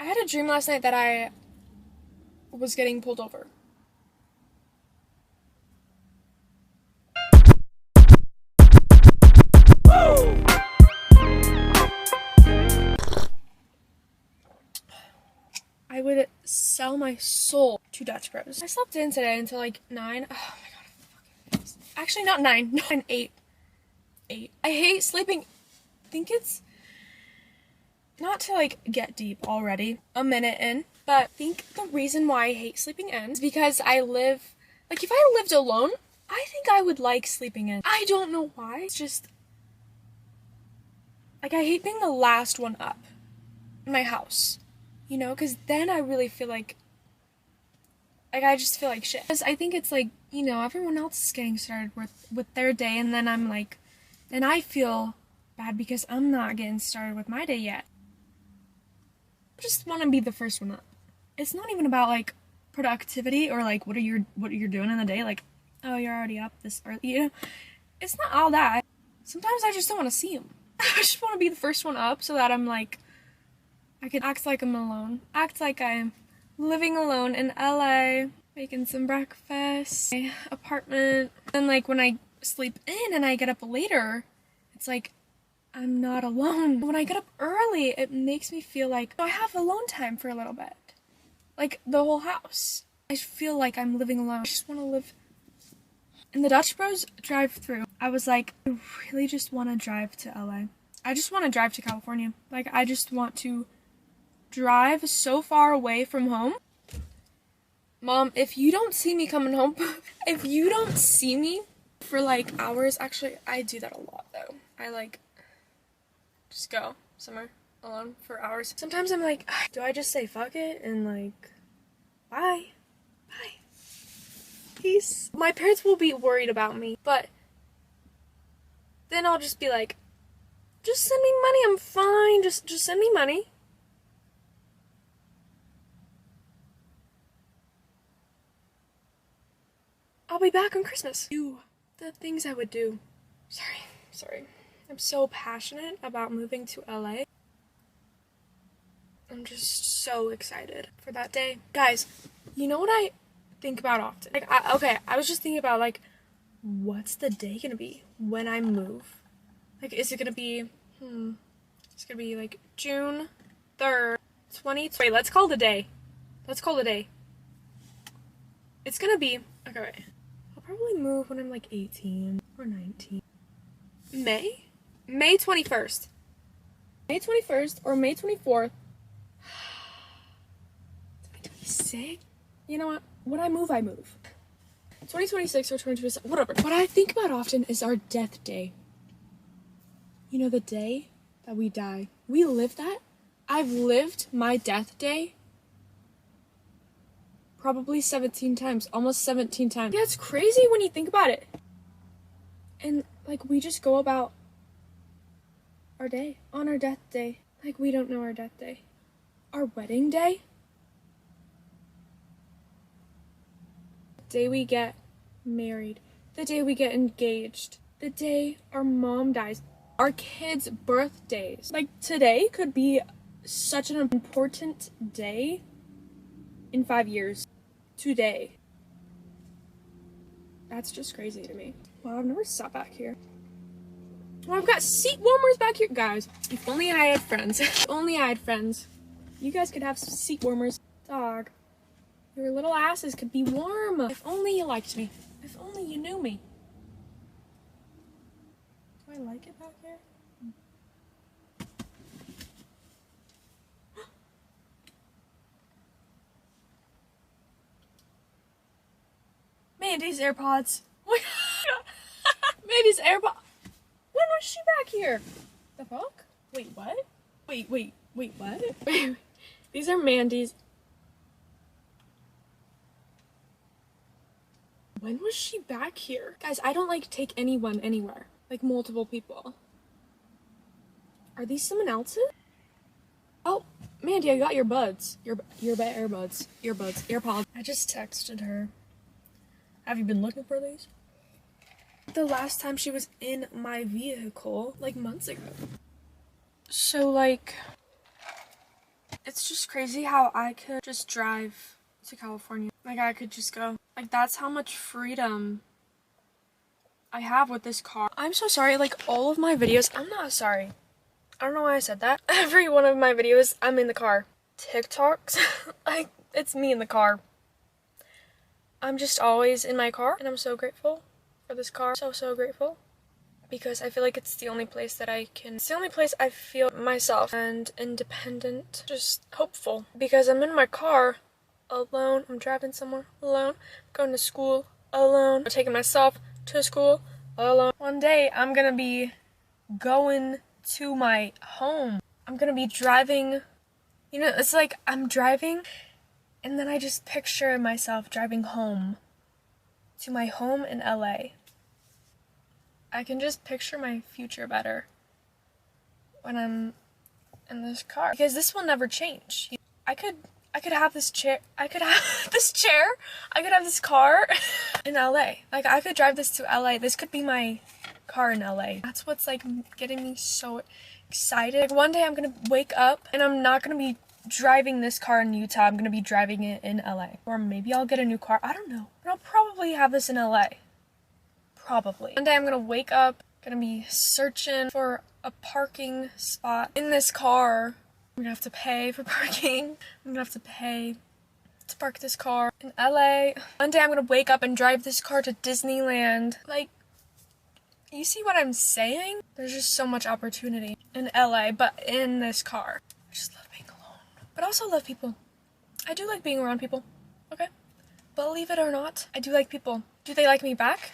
had a dream last night that I was getting pulled over. I would sell my soul to Dutch Bros. I slept in today until like 9. Oh my god. Actually, not 9. 9, 8. 8. I hate sleeping. I think it's not to like get deep already, a minute in, but I think the reason why I hate sleeping in is because I live, like if I lived alone, I think I would like sleeping in. I don't know why. It's just, like I hate being the last one up in my house, you know, because then I really feel like I just feel like shit. Because I think it's like, you know, everyone else is getting started with their day, and then I'm like, and I feel bad because I'm not getting started with my day yet. I just want to be the first one up. It's not even about like productivity or like what you're doing in the day, like, oh, you're already up this early, you know. It's not all that. Sometimes I just don't want to see them. I just want to be the first one up so that I'm like, I can act like I'm alone, act like I'm living alone in LA, making some breakfast, my apartment. And like when I sleep in and I get up later, it's like I'm not alone. When I get up early, it makes me feel like I have alone time for a little bit. Like the whole house. I feel like I'm living alone. I just want to live. In the Dutch Bros drive-thru, I was like, I really just want to drive to LA. I just want to drive to California. Like, I just want to drive so far away from home. Mom, if you don't see me coming home, if you don't see me for like hours, actually, I do that a lot though. I like just go somewhere alone for hours. Sometimes I'm like, do I just say fuck it and like, bye, peace. My parents will be worried about me, but then I'll just be like, just send me money, I'm fine, just send me money. I'll be back on Christmas. Do the things I would do. Sorry. I'm so passionate about moving to LA. I'm just so excited for that day. Guys, you know what I think about often? Like, I was just thinking about, like, what's the day gonna be when I move? Like, is it gonna be, it's gonna be, like, June 3rd, 2020. Wait, let's call the day. It's gonna be, okay, wait. I'll probably move when I'm, like, 18 or 19. May 21st. May 21st or May 24th. 2026? You know what? When I move, I move. 2026 or 2027, whatever. What I think about often is our death day. You know, the day that we die. We live that. I've lived my death day probably 17 times, almost 17 times. Yeah, it's crazy when you think about it. And, like, we just go about our day, on our death day. Like, we don't know our death day. Our wedding day? The day we get married. The day we get engaged. The day our mom dies. Our kids' birthdays. Like, today could be such an important day in 5 years. Today. That's just crazy to me. Wow, I've never sat back here. Oh, I've got seat warmers back here. Guys, if only I had friends. If only I had friends. You guys could have some seat warmers. Dog. Your little asses could be warm. If only you liked me. If only you knew me. Do I like it back here? Mandy's AirPods. Mandy's AirPods. When was she back here? The fuck? Wait, what? Wait, what? These are Mandy's. When was she back here? Guys, I don't like take anyone anywhere. Like multiple people. Are these someone else's? Oh, Mandy, I got your buds. Your earbuds. AirPods. I just texted her. Have you been looking for these? The last time she was in my vehicle, like months ago. So, like, It's just crazy how I could just drive to California. Like, I could just go. Like, that's how much freedom I have with this car. I'm so sorry, like, all of my videos, I'm not sorry. I don't know why I said that. Every one of my videos, I'm in the car. TikToks, like, it's me in the car. I'm just always in my car, and I'm so grateful for this car. So grateful. Because I feel like it's the only place that it's the only place I feel myself and independent, just hopeful. Because I'm in my car alone, I'm driving somewhere alone, going to school alone, I'm taking myself to school alone. One day I'm gonna be going to my home. I'm gonna be driving, you know, it's like I'm driving and then I just picture myself driving home to my home in LA. I can just picture my future better when I'm in this car because this will never change. I could have this chair. I could have this chair. I could have this car in LA. Like, I could drive this to LA. This could be my car in LA. That's what's like getting me so excited. Like, one day I'm gonna wake up and I'm not gonna be driving this car in Utah. I'm gonna be driving it in LA. Or maybe I'll get a new car. I don't know. But I'll probably have this in LA. Probably. One day I'm gonna wake up, gonna be searching for a parking spot in this car. I'm gonna have to pay for parking. I'm gonna have to pay to park this car in LA. One day I'm gonna wake up and drive this car to Disneyland. Like, you see what I'm saying? There's just so much opportunity in LA, but in this car. I just love being alone. But I also love people. I do like being around people, okay? Believe it or not, I do like people. Do they like me back?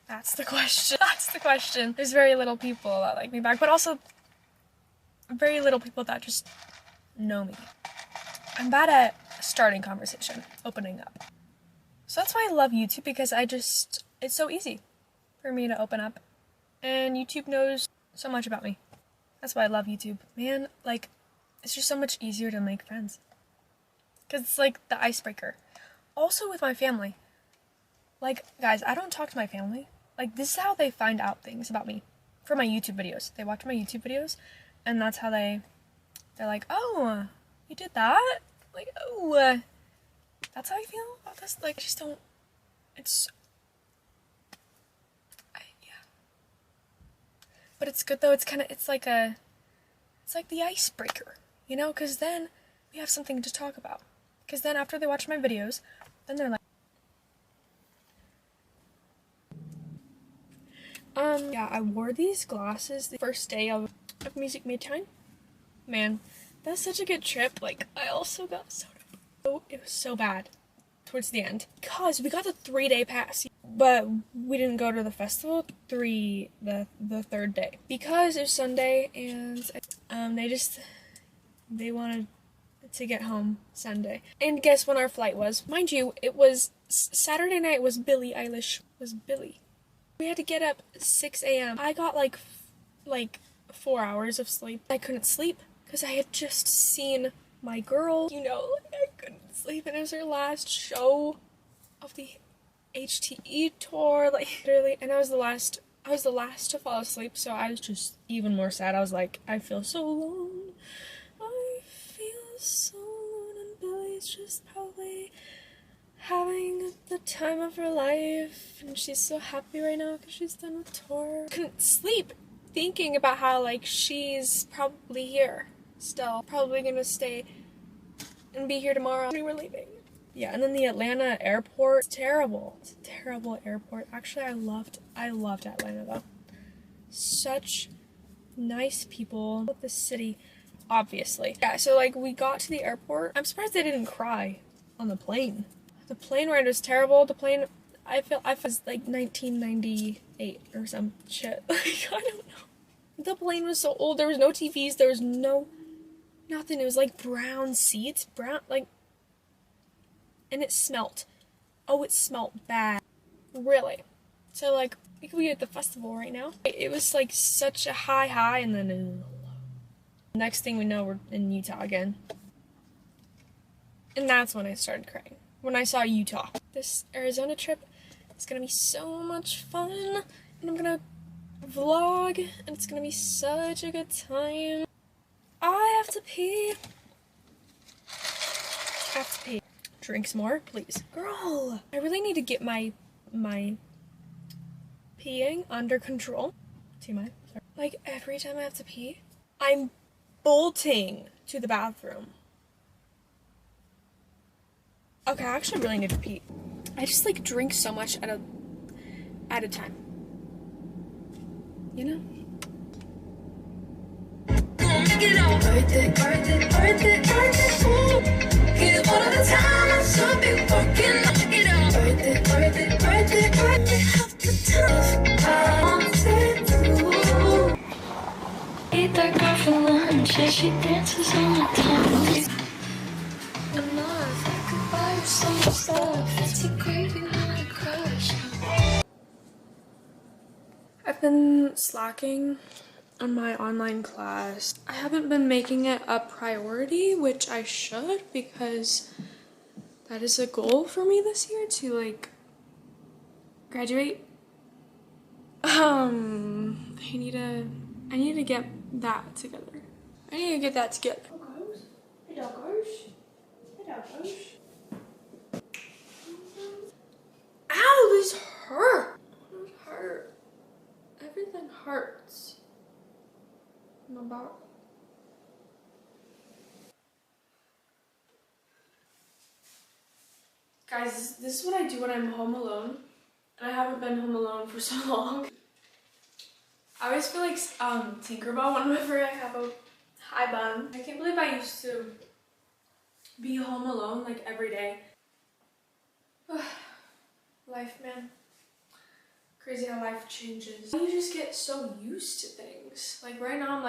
That's the question. That's the question. There's very little people that like me back, but also very little people that just know me. I'm bad at starting conversation, opening up. So that's why I love YouTube, because it's so easy for me to open up. And YouTube knows so much about me. That's why I love YouTube. Man, like, it's just so much easier to make friends. Because it's like the icebreaker. Also with my family. Like, guys, I don't talk to my family. Like, this is how they find out things about me. For my YouTube videos. They watch my YouTube videos, and that's how they're like, oh, you did that? Like, oh, that's how I feel about this? Like, I just don't, yeah. But it's good, though. It's like the icebreaker, you know? Because then we have something to talk about. Because then after they watch my videos, then they're like, yeah, I wore these glasses the first day of Music Midtime. Man, that's such a good trip. Like, I also got so it was so bad towards the end. Because we got the 3-day pass, but we didn't go to the festival the third day. Because it was Sunday, and they wanted to get home Sunday. And guess when our flight was? Mind you, it was Saturday night was Billie Eilish. Was Billie. We had to get up 6 a.m. I got like 4 hours of sleep. I couldn't sleep because I had just seen my girl, you know, like, I couldn't sleep, and it was her last show of the HTE tour, like, literally, and I was the last to fall asleep, so I was just even more sad. I was like, I feel so alone. I feel so alone, and Billie's just probably having the time of her life, and she's so happy right now because she's done with tour. Couldn't sleep thinking about how, like, she's probably here still, probably gonna stay and be here tomorrow. We were leaving. Yeah, and then the Atlanta airport, it's terrible. It's a terrible airport. Actually, I loved Atlanta though. Such nice people. With the city, obviously. Yeah, so like we got to the airport. I'm surprised they didn't cry on the plane. The plane ride was terrible. The plane, I was like 1998 or some shit. Like, I don't know. The plane was so old. There was no TVs. There was nothing. It was like brown seats. Brown, like, and it smelt. Oh, it smelt bad. Really. So, like, we could be at the festival right now. It was like such a high, and then next thing we know, we're in Utah again. And that's when I started crying. When I saw Utah. This Arizona trip is gonna be so much fun, and I'm gonna vlog, and it's gonna be such a good time. I have to pee. have to pee. Drink some more, please. Girl, I really need to get my peeing under control. TMI, sorry. Like, every time I have to pee, I'm bolting to the bathroom. Okay, I actually really need to pee. I just like drink so much at a time. You know? Eat that girl for lunch, yeah, she dances on my tongue. I've been slacking on my online class. I haven't been making it a priority, which I should, because that is a goal for me this year to like graduate. I need to get that together. I need to get that together. Hey doggos. Hey doggos. Ow, this hurt. It hurt. Everything hurts. My body. Guys, this is what I do when I'm home alone. And I haven't been home alone for so long. I always feel like Tinkerbell whenever I have a high bun. I can't believe I used to be home alone like every day. Life, man. Crazy how life changes. You just get so used to things. Like right now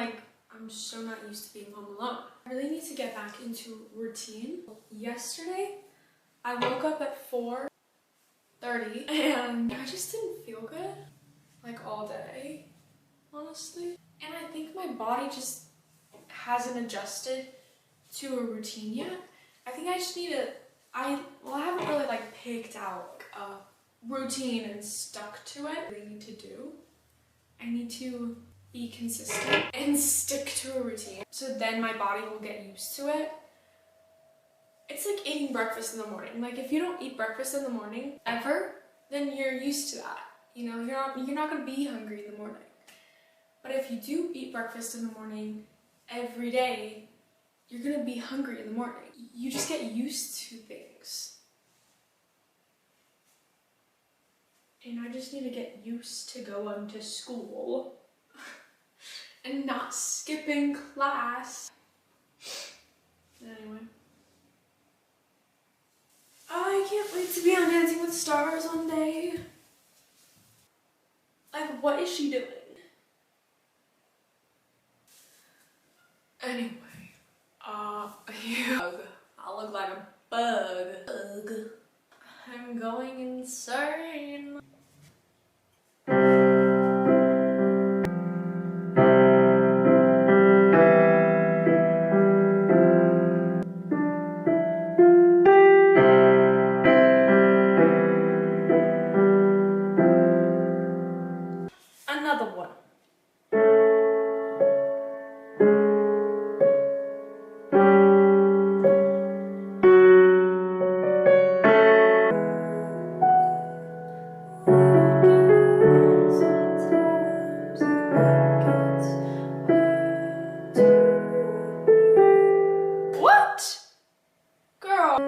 I'm so not used to being home alone. I really need to get back into routine. Yesterday, I woke up at 4:30 and I just didn't feel good like all day, honestly. And I think my body just hasn't adjusted to a routine yet. I think I just need to, I haven't really like picked out a routine and stuck to it. What I need to do, I need to be consistent and stick to a routine. So then my body will get used to it. It's like eating breakfast in the morning. Like if you don't eat breakfast in the morning ever, then you're used to that. You know, you're not gonna be hungry in the morning. But if you do eat breakfast in the morning every day, you're gonna be hungry in the morning. You just get used to things. And I just need to get used to going to school and not skipping class. Anyway. I can't wait to be on Dancing with the Stars one day. Like, what is she doing? Anyway, I look like a bug. I'm going insane. Another one. What? Girl.